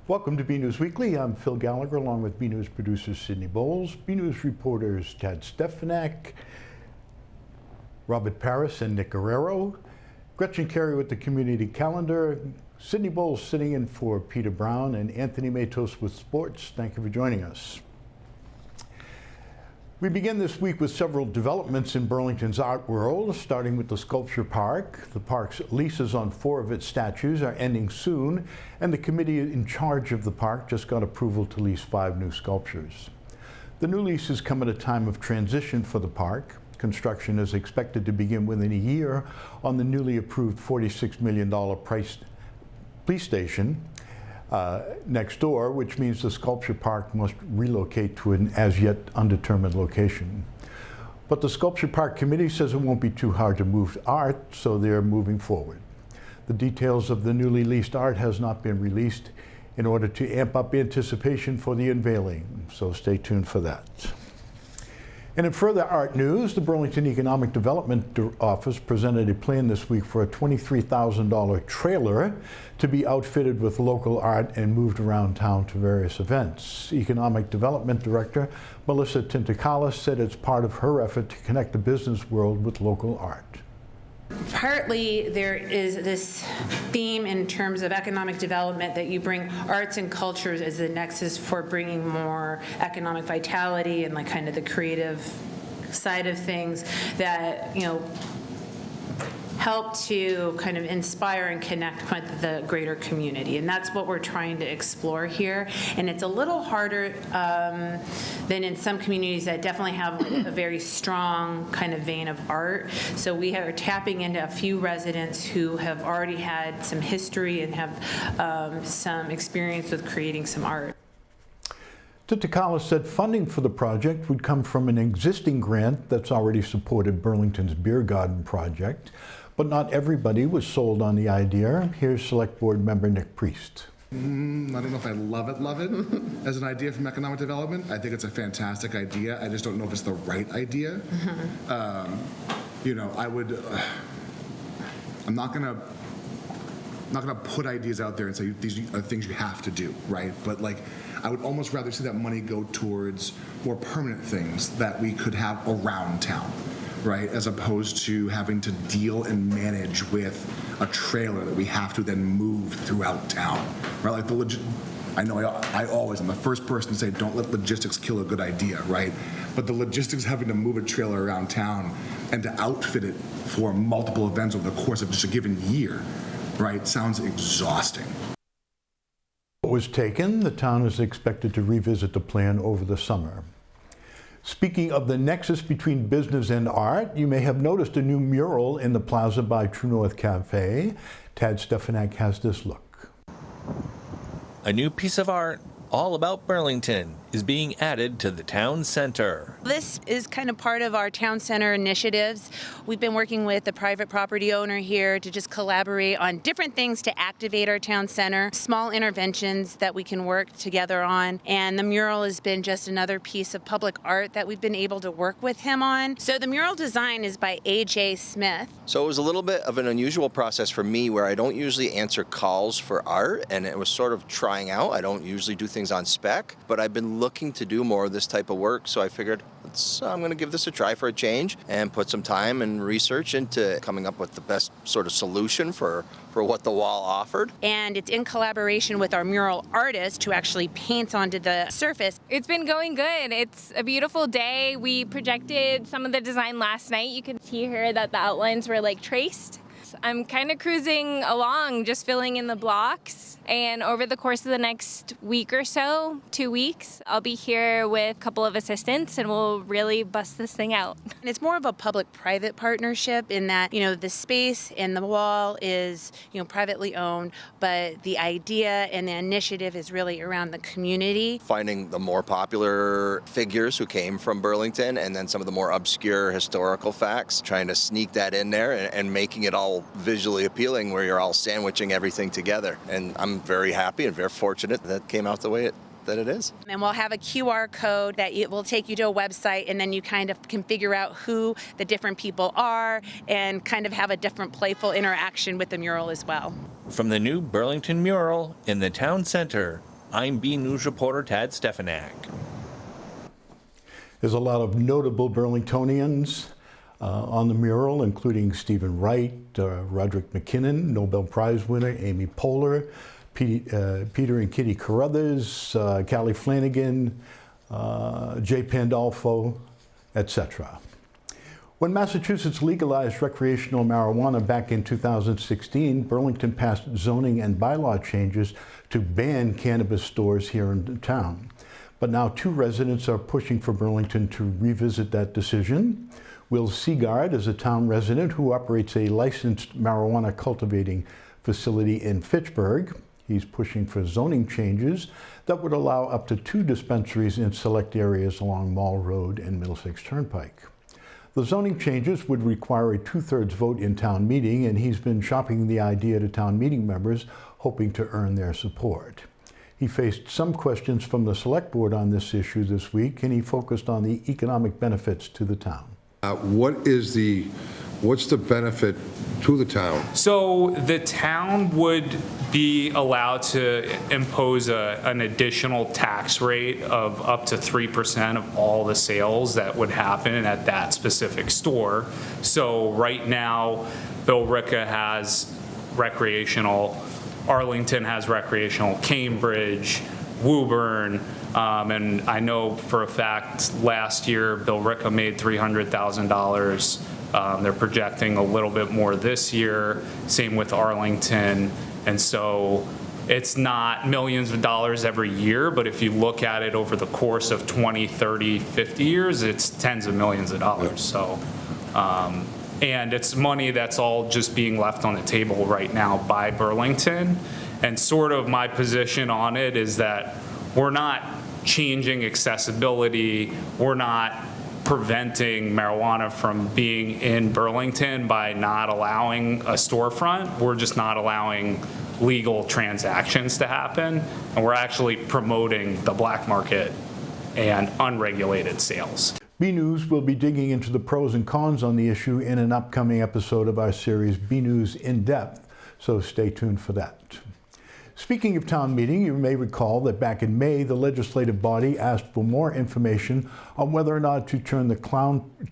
Welcome to BNEWS Weekly. I'm Phil Gallagher along with BNEWS producer Sydney Bowles, BNEWS reporters Tad Stefanak, Robert Paris and Nick Guerrero, Gretchen Carey with the community calendar, Sydney Bowles sitting in for Peter Brown, and Anthony Matos with sports. Thank you for joining us. We begin this week with several developments in Burlington's art world, starting with the Sculpture Park. The park's leases on 4 of its statues are ending soon, and the committee in charge of the park just got approval to lease 5 new sculptures. The new leases come at a time of transition for the park. Construction is expected to begin within a year on the newly approved $46 million police station next door, which means the Sculpture Park must relocate to an as yet undetermined location. But the Sculpture Park committee says it won't be too hard to move art, so they're moving forward. The details of the newly leased art has not been released in order to amp up anticipation for the unveiling, so stay tuned for that. And in further art news, the Burlington Economic Development Office presented a plan this week for a $23,000 trailer to be outfitted with local art and moved around town to various events. Economic Development Director Melissa Tintakalis said it's part of her effort to connect the business world with local art. Partly there is this theme in terms of economic development that you bring arts and cultures as the nexus for bringing more economic vitality and like kind of the creative side of things that, you know, help to kind of inspire and connect with the greater community. And that's what we're trying to explore here. And it's a little harder than in some communities that definitely have a very strong kind of vein of art. So we are tapping into a few residents who have already had some history and have some experience with creating some art. Tintakalis said funding for the project would come from an existing grant that's already supported Burlington's Beer Garden project. But not everybody was sold on the idea. Here's Select Board member Nick Priest. I don't know if I love it as an idea from economic development. I think it's a fantastic idea. I just don't know if it's the right idea. You know, I'm not gonna put ideas out there and say these are things you have to do, right? But like, I would almost rather see that money go towards more permanent things that we could have around town, right? As opposed to having to deal and manage with a trailer that we have to then move throughout town, right? Like I know I always am the first person to say don't let logistics kill a good idea, right? But the logistics having to move a trailer around town and to outfit it for multiple events over the course of just a given year, right, sounds exhausting. Was taken, the town is expected to revisit the plan over the summer. Speaking of the nexus between business and art, you may have noticed a new mural in the plaza by True North Cafe. Tad Stefanak has this look. A new piece of art all about Burlington is being added to the town center. This is kind of part of our town center initiatives. We've been working with the private property owner here to just collaborate on different things to activate our town center, small interventions that we can work together on. And the mural has been just another piece of public art that we've been able to work with him on. So the mural design is by A.J. Smith. So it was a little bit of an unusual process for me where I don't usually answer calls for art, and it was sort of trying out. I don't usually do things on spec, but I've been looking to do more of this type of work, so I figured I'm going to give this a try for a change and put some time and research into coming up with the best sort of solution for what the wall offered. And it's in collaboration with our mural artist who actually paints onto the surface. It's been going good. It's a beautiful day. We projected some of the design last night. You can see here that the outlines were like traced. I'm kind of cruising along, just filling in the blocks. And over the course of the next week or so, 2 weeks, I'll be here with a couple of assistants and we'll really bust this thing out. And it's more of a public-private partnership in that, you know, the space and the wall is, you know, privately owned, but the idea and the initiative is really around the community. Finding the more popular figures who came from Burlington and then some of the more obscure historical facts, trying to sneak that in there and making it all visually appealing where you're all sandwiching everything together. And I'm very happy and very fortunate that came out the way that it is. And we'll have a QR code that it will take you to a website, and then you kind of can figure out who the different people are and kind of have a different playful interaction with the mural as well. From the new Burlington mural in the town center, I'm BNEWS reporter Tad Stefanak. There's a lot of notable Burlingtonians on the mural, including Stephen Wright, Roderick McKinnon, Nobel Prize winner Amy Poehler, Peter and Kitty Carruthers, Callie Flanagan, Jay Pandolfo, etc. When Massachusetts legalized recreational marijuana back in 2016, Burlington passed zoning and bylaw changes to ban cannabis stores here in the town. But now 2 residents are pushing for Burlington to revisit that decision. Will Seagard is a town resident who operates a licensed marijuana cultivating facility in Fitchburg. He's pushing for zoning changes that would allow up to 2 dispensaries in select areas along Mall Road and Middlesex Turnpike. The zoning changes would require a 2/3 vote in town meeting, and he's been shopping the idea to town meeting members, hoping to earn their support. He faced some questions from the select board on this issue this week, and he focused on the economic benefits to the town. What's the benefit to the town? So the town would be allowed to impose an additional tax rate of up to 3% of all the sales that would happen at that specific store. So right now, Billerica has recreational, Arlington has recreational, Cambridge, Woburn, and I know for a fact last year Billerica made $300,000. They're projecting a little bit more this year, same with Arlington. And so it's not millions of dollars every year, but if you look at it over the course of 20, 30, 50 years, it's tens of millions of dollars. So, and it's money that's all just being left on the table right now by Burlington. And sort of my position on it is that we're not changing accessibility. We're not preventing marijuana from being in Burlington by not allowing a storefront. We're just not allowing legal transactions to happen, and we're actually promoting the black market and unregulated sales. BNews will be digging into the pros and cons on the issue in an upcoming episode of our series BNews In Depth, so stay tuned for that. Speaking of town meeting, you may recall that back in May, the legislative body asked for more information on whether or not to turn the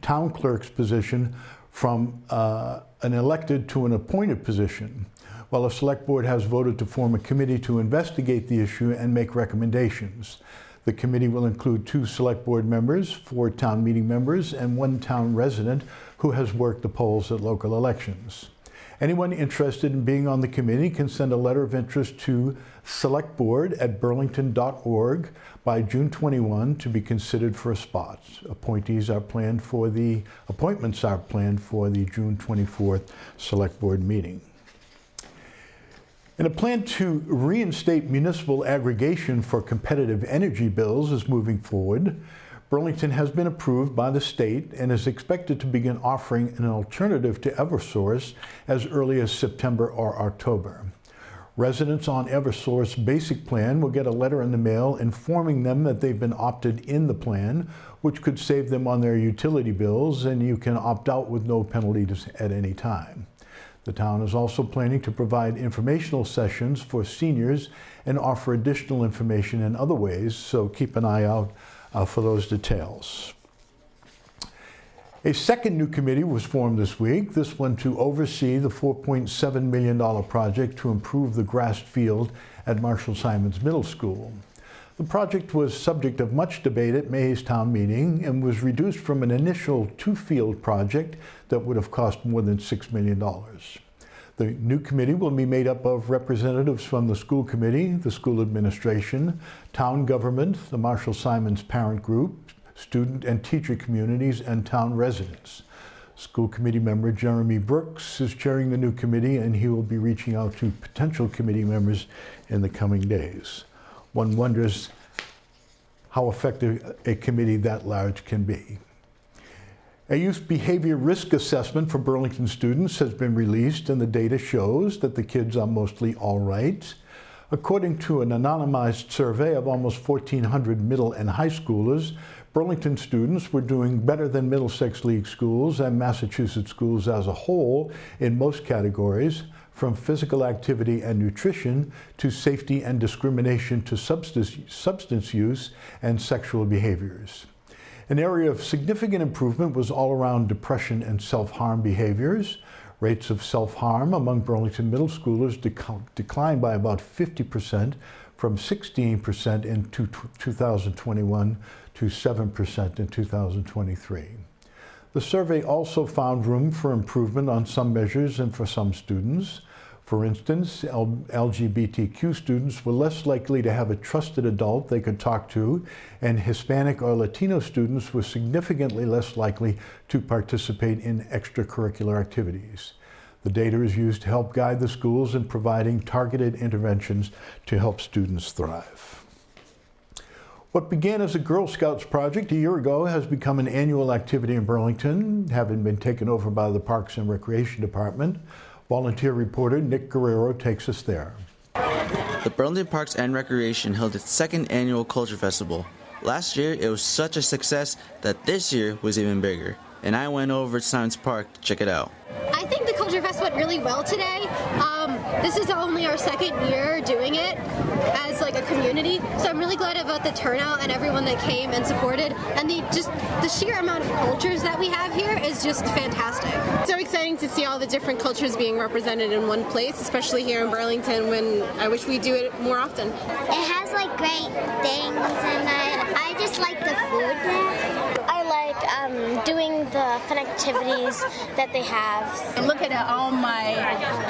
town clerk's position from an elected to an appointed position. Well, the select board has voted to form a committee to investigate the issue and make recommendations. The committee will include 2 select board members, 4 town meeting members, and 1 town resident who has worked the polls at local elections. Anyone interested in being on the committee can send a letter of interest to selectboard@burlington.org by June 21 to be considered for a spot. Appointments are planned for the June 24th select board meeting. And a plan to reinstate municipal aggregation for competitive energy bills is moving forward. Burlington has been approved by the state and is expected to begin offering an alternative to Eversource as early as September or October. Residents on Eversource Basic Plan will get a letter in the mail informing them that they've been opted in the plan, which could save them on their utility bills, and you can opt out with no penalties at any time. The town is also planning to provide informational sessions for seniors and offer additional information in other ways, so keep an eye out for those details. A second new committee was formed this week, this one to oversee the $4.7 million project to improve the grassed field at Marshall Simons Middle School. The project was subject of much debate at May's town meeting and was reduced from an initial 2-field project that would have cost more than $6 million. The new committee will be made up of representatives from the school committee, the school administration, town government, the Marshall Simons parent group, student and teacher communities, and town residents. School committee member Jeremy Brooks is chairing the new committee, and he will be reaching out to potential committee members in the coming days. One wonders how effective a committee that large can be. A youth behavior risk assessment for Burlington students has been released, and the data shows that the kids are mostly all right. According to an anonymized survey of almost 1,400 middle and high schoolers, Burlington students were doing better than Middlesex League schools and Massachusetts schools as a whole in most categories. from physical activity and nutrition to safety and discrimination to substance use and sexual behaviors. An area of significant improvement was all around depression and self-harm behaviors. Rates of self-harm among Burlington middle schoolers declined by about 50%, from 16% in 2021 to 7% in 2023. The survey also found room for improvement on some measures and for some students. For instance, LGBTQ students were less likely to have a trusted adult they could talk to, and Hispanic or Latino students were significantly less likely to participate in extracurricular activities. The data is used to help guide the schools in providing targeted interventions to help students thrive. What began as a Girl Scouts project a year ago has become an annual activity in Burlington, having been taken over by the Parks and Recreation Department. Volunteer reporter Nick Guerrero takes us there. The Burlington Parks and Recreation held its second annual Culture Festival. Last year, it was such a success that this year was even bigger. And I went over to Science Park to check it out. I think the Culture Fest went really well today. This is only our second year doing it as like a community, so I'm really glad about the turnout and everyone that came and supported, and the sheer amount of cultures that we have here is just fantastic. It's so exciting to see all the different cultures being represented in one place, especially here in Burlington, when I wish we do it more often. It has like great things, and I just like the food there. I like doing the fun activities that they have. Look at all my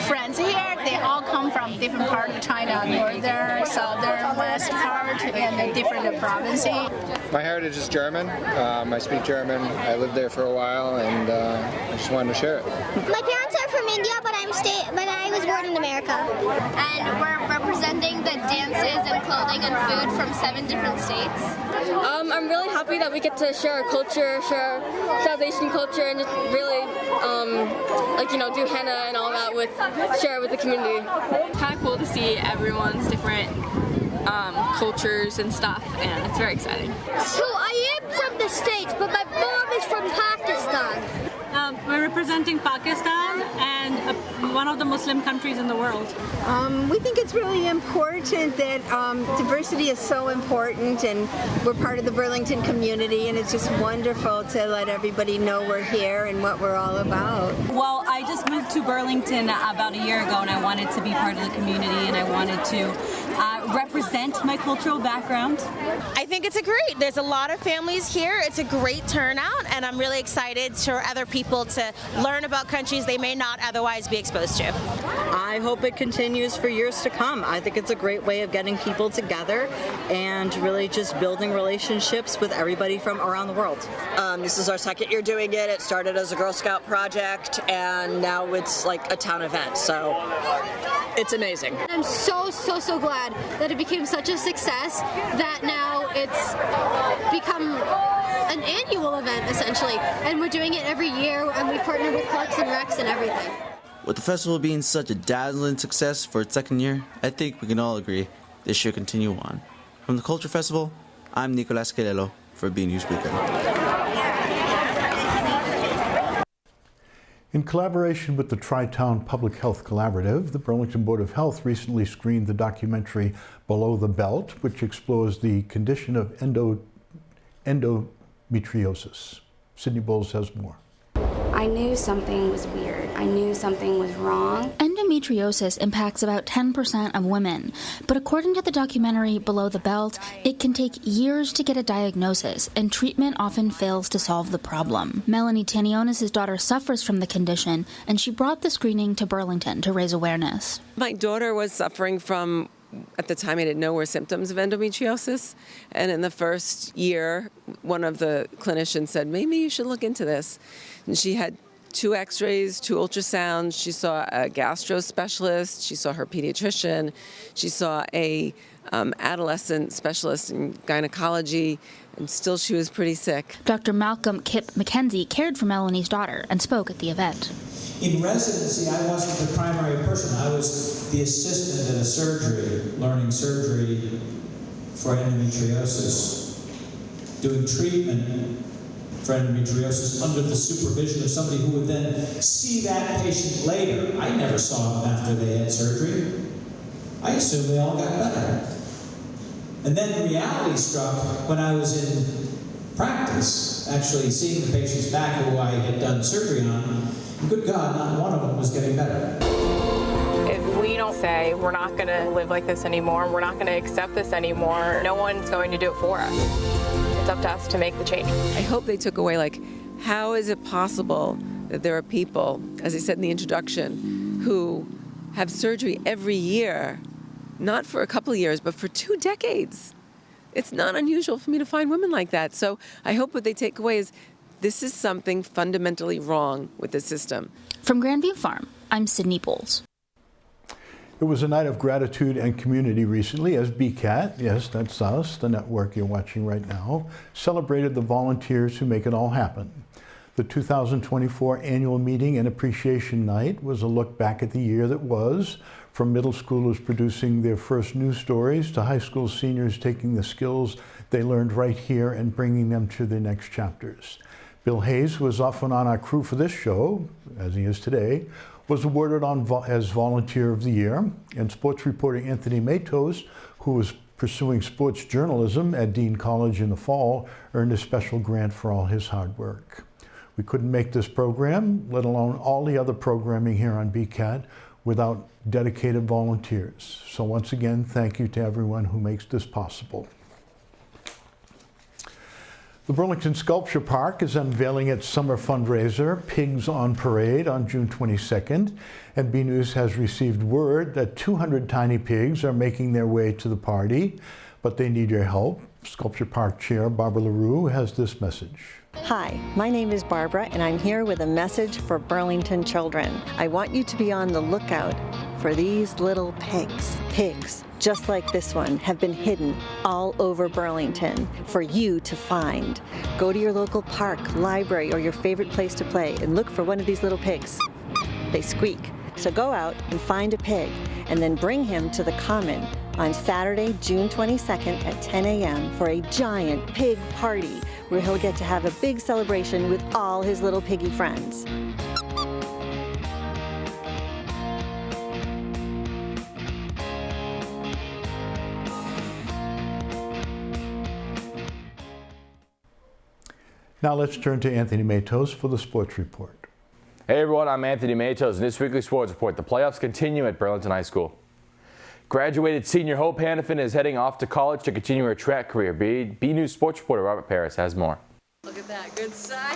friends here. They all come from different parts of China, northern, southern, west part, and different provinces. My heritage is German. I speak German. I lived there for a while, and I just wanted to share it. My parents are from India, but I was born in America. And we're representing the dances and clothing and food from 7 different states. I'm really happy that we get to share our culture, share South Asian culture, and just really, do henna and all that share it with the community. It's kind of cool to see everyone's different cultures and stuff, and it's very exciting. So I am from the States, but my mom is from Pakistan. We're representing Pakistan and one of the Muslim countries in the world. We think it's really important that diversity is so important, and we're part of the Burlington community, and it's just wonderful to let everybody know we're here and what we're all about. Well, I just moved to Burlington about a year ago, and I wanted to be part of the community, and I wanted to represent my cultural background. I think it's there's a lot of families here. It's a great turnout, and I'm really excited for other people to learn about countries they may not otherwise be exposed to. I hope it continues for years to come. I think it's a great way of getting people together and really just building relationships with everybody from around the world. This is our second year doing it. It started as a Girl Scout project, and now it's like a town event, so it's amazing. I'm so glad that it became such a success that now it's become an annual event, essentially, and we're doing it every year, and we partner with Parks and Recs and everything. With the festival being such a dazzling success for its second year, I think we can all agree this should continue on. From the Culture Festival, I'm Nicolas Quilelo for BNEWS Weekend. In collaboration with the Tri-Town Public Health Collaborative, the Burlington Board of Health recently screened the documentary Below the Belt, which explores the condition of endometriosis. Sydney Bowles has more. I knew something was weird. I knew something was wrong. Endometriosis impacts about 10% of women, but according to the documentary Below the Belt, it can take years to get a diagnosis, and treatment often fails to solve the problem. Melanie Tanionis' daughter suffers from the condition, and she brought the screening to Burlington to raise awareness. My daughter was suffering from, at the time I didn't know were symptoms of endometriosis, and in the first year, one of the clinicians said, maybe you should look into this. And she had 2 x-rays, 2 ultrasounds. She saw a gastro specialist. She saw her pediatrician. She saw a adolescent specialist in gynecology, and still she was pretty sick. Dr. Malcolm Kip McKenzie cared for Melanie's daughter and spoke at the event. In residency, I wasn't the primary person. I was the assistant at a surgery, learning surgery for endometriosis, doing treatment for endometriosis under the supervision of somebody who would then see that patient later. I never saw them after they had surgery. I assumed they all got better. And then reality struck when I was in practice, actually seeing the patients back who I had done surgery on, and good God, not one of them was getting better. If we don't say we're not going to live like this anymore, we're not going to accept this anymore, no one's going to do it for us. It's up to us to make the change. I hope they took away, like, how is it possible that there are people, as I said in the introduction, who have surgery every year, not for a couple of years, but for 2 decades? It's not unusual for me to find women like that. So I hope what they take away is this is something fundamentally wrong with the system. From Grandview Farm, I'm Sydney Bowles. It was a night of gratitude and community recently as BCAT, yes, that's us, the network you're watching right now, celebrated the volunteers who make it all happen. The 2024 annual meeting and appreciation night was a look back at the year that was, from middle schoolers producing their first news stories to high school seniors taking the skills they learned right here and bringing them to their next chapters. Bill Hayes, who was often on our crew for this show, as he is today, was awarded as Volunteer of the Year, and sports reporter Anthony Matos, who was pursuing sports journalism at Dean College in the fall, earned a special grant for all his hard work. We couldn't make this program, let alone all the other programming here on BCAT, without dedicated volunteers. So once again, thank you to everyone who makes this possible. The Burlington Sculpture Park is unveiling its summer fundraiser, Pigs on Parade, on June 22nd, and BNEWS has received word that 200 tiny pigs are making their way to the party, but they need your help. Sculpture Park Chair Barbara LaRue has this message. Hi, my name is Barbara, and I'm here with a message for Burlington children. I want you to be on the lookout for these little pigs. Pigs, just like this one, have been hidden all over Burlington for you to find. Go to your local park, library, or your favorite place to play and look for one of these little pigs. They squeak. So go out and find a pig and then bring him to the Common on Saturday, June 22nd at 10 a.m. for a giant pig party where he'll get to have a big celebration with all his little piggy friends. Now let's turn to Anthony Matos for the sports report. Hey everyone, I'm Anthony Matos. In this weekly sports report, the playoffs continue at Burlington High School. Graduated senior Hope Hannafin is heading off to college to continue her track career. BNEWS sports reporter Robert Paris has more. Look at that, good sign.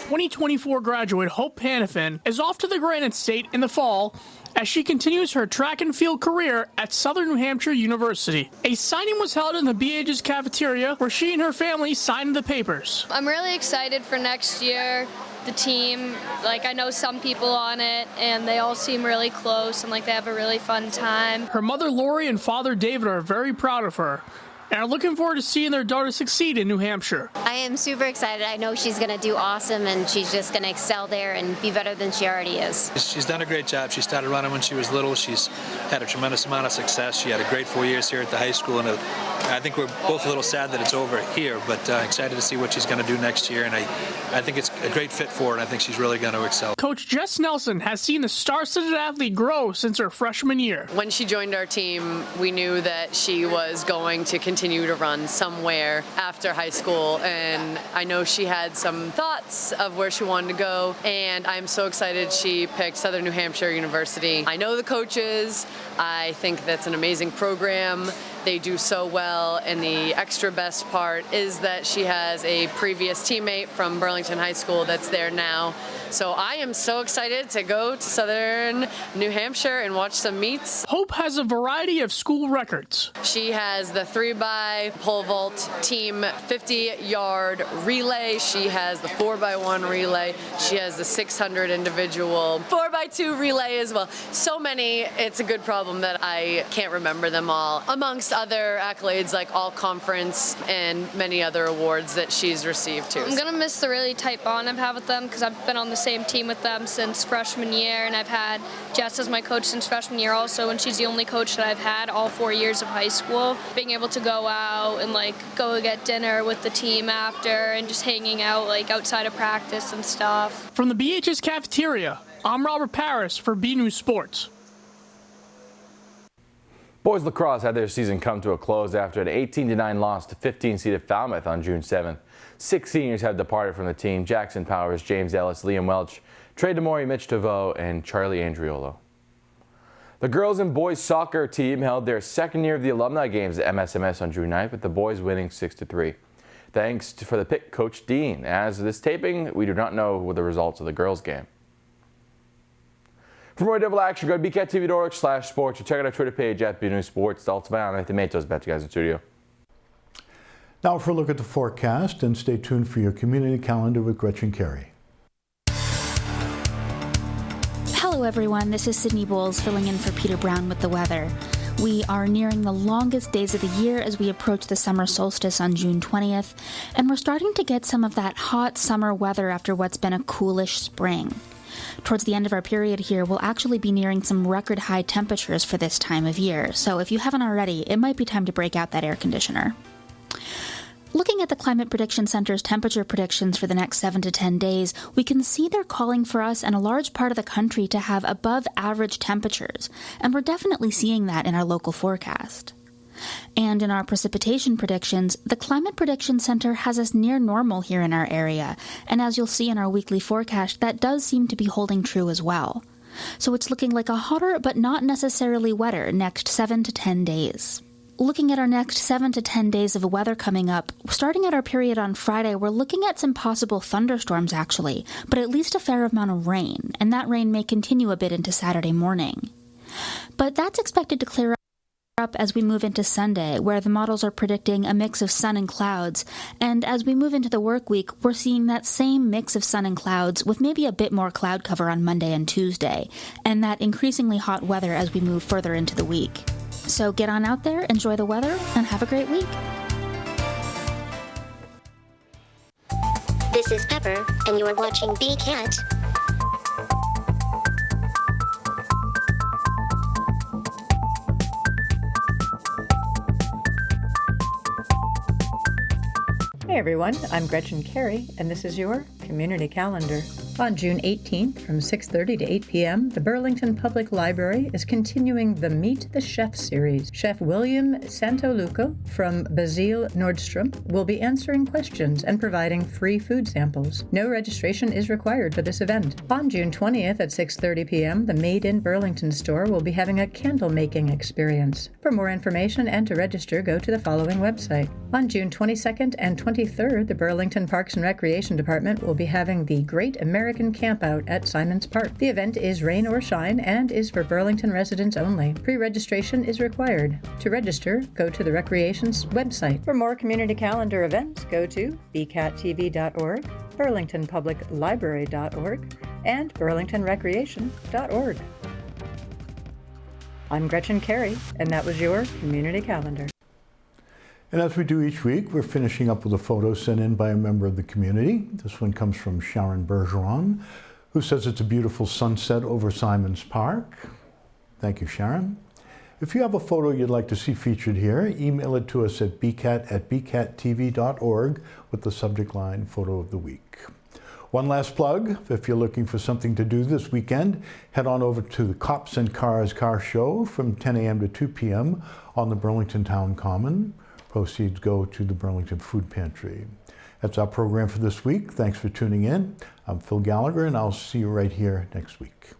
2024 graduate Hope Hannafin is off to the Granite State in the fall as she continues her track and field career at Southern New Hampshire University. A signing was held in the BH's cafeteria where she and her family signed the papers. I'm really excited for next year. The team, I know some people on it, and they all seem really close and they have a really fun time. Her mother Lori and father David are very proud of her and are looking forward to seeing their daughter succeed in New Hampshire. I am super excited. I know she's going to do awesome, and she's just going to excel there and be better than she already is. She's done a great job. She started running when she was little. She's had a tremendous amount of success. She had a great 4 years here at the high school, and I think we're both a little sad that it's over here, but excited to see what she's going to do next year, and I think it's a great fit for her, and I think she's really going to excel. Coach Jess Nelson has seen the star-studded athlete grow since her freshman year. When she joined our team, we knew that she was going to continue to run somewhere after high school, and I know she had some thoughts of where she wanted to go, and I'm so excited she picked Southern New Hampshire University. I know the coaches. I think that's an amazing program. They do so well, and the extra best part is that she has a previous teammate from Burlington High School that's there now. So I am so excited to go to Southern New Hampshire and watch some meets. Hope has a variety of school records. She has the 3x pole vault team 50-yard relay. She has the 4x1 relay. She has the 600 individual 4x2 relay as well. So many, it's a good problem that I can't remember them all, amongst other accolades like all conference and many other awards that she's received too. I'm going to miss the really tight bond I've had with them because I've been on the same team with them since freshman year, and I've had Jess as my coach since freshman year also, and she's the only coach that I've had all 4 years of high school. Being able to go go out and like go get dinner with the team after and just hanging out like outside of practice and stuff. From the BHS cafeteria, I'm Robert Paris for BNEWS Sports. Boys lacrosse had their season come to a close after an 18-9 loss to 15-seeded Falmouth on June 7th. 6 seniors have departed from the team: Jackson Powers, James Ellis, Liam Welch, Trey DeMori, Mitch DeVoe, and Charlie Andriolo. The girls and boys soccer team held their second year of the alumni games at MSMS on June 9th, with the boys winning 6-3. Thanks for the pick, Coach Dean. As of this taping, we do not know the results of the girls' game. For more Devil action, go to bcattv.org/sports or check out our Twitter page at BNEWS Sports. That's all it's about. I'm Anthony Matos. Back to you guys in the studio. Now for a look at the forecast, and stay tuned for your community calendar with Gretchen Carey. Hello everyone, this is Sydney Bowles filling in for Peter Brown with the weather. We are nearing the longest days of the year as we approach the summer solstice on June 20th, and we're starting to get some of that hot summer weather after what's been a coolish spring. Towards the end of our period here, we'll actually be nearing some record high temperatures for this time of year, so if you haven't already, it might be time to break out that air conditioner. Looking at the Climate Prediction Center's temperature predictions for the next 7 to 10 days, we can see they're calling for us and a large part of the country to have above average temperatures, and we're definitely seeing that in our local forecast. And in our precipitation predictions, the Climate Prediction Center has us near normal here in our area, and as you'll see in our weekly forecast, that does seem to be holding true as well. So it's looking like a hotter but not necessarily wetter next 7 to 10 days. Looking at our next 7 to 10 days of weather coming up, starting at our period on Friday, we're looking at some possible thunderstorms actually, but at least a fair amount of rain, and that rain may continue a bit into Saturday morning. But that's expected to clear up as we move into Sunday, where the models are predicting a mix of sun and clouds, and as we move into the work week, we're seeing that same mix of sun and clouds with maybe a bit more cloud cover on Monday and Tuesday, and that increasingly hot weather as we move further into the week. So get on out there, enjoy the weather, and have a great week. This is Pepper, and you are watching BCAT. Hey everyone, I'm Gretchen Carey, and this is your Community Calendar. On June 18th from 6:30 to 8 p.m., the Burlington Public Library is continuing the Meet the Chef series. Chef William Santoluco from Basile Nordstrom will be answering questions and providing free food samples. No registration is required for this event. On June 20th at 6:30 p.m., the Made in Burlington store will be having a candle making experience. For more information and to register, go to the following website. On June 22nd and 23rd, the Burlington Parks and Recreation Department will be having the Great American Campout at Simons Park. The event is rain or shine and is for Burlington residents only. Pre-registration is required. To register, go to the Recreation's website. For more community calendar events, go to bcattv.org, burlingtonpubliclibrary.org, and burlingtonrecreation.org. I'm Gretchen Carey, and that was your Community Calendar. And as we do each week, we're finishing up with a photo sent in by a member of the community. This one comes from Sharon Bergeron, who says it's a beautiful sunset over Simons Park. Thank you, Sharon. If you have a photo you'd like to see featured here, email it to us at bcat@bcattv.org with the subject line Photo of the Week. One last plug, if you're looking for something to do this weekend, head on over to the Cops and Cars Car Show from 10 a.m. to 2 p.m. on the Burlington Town Common. Proceeds go to the Burlington Food Pantry. That's our program for this week. Thanks for tuning in. I'm Phil Gallagher, and I'll see you right here next week.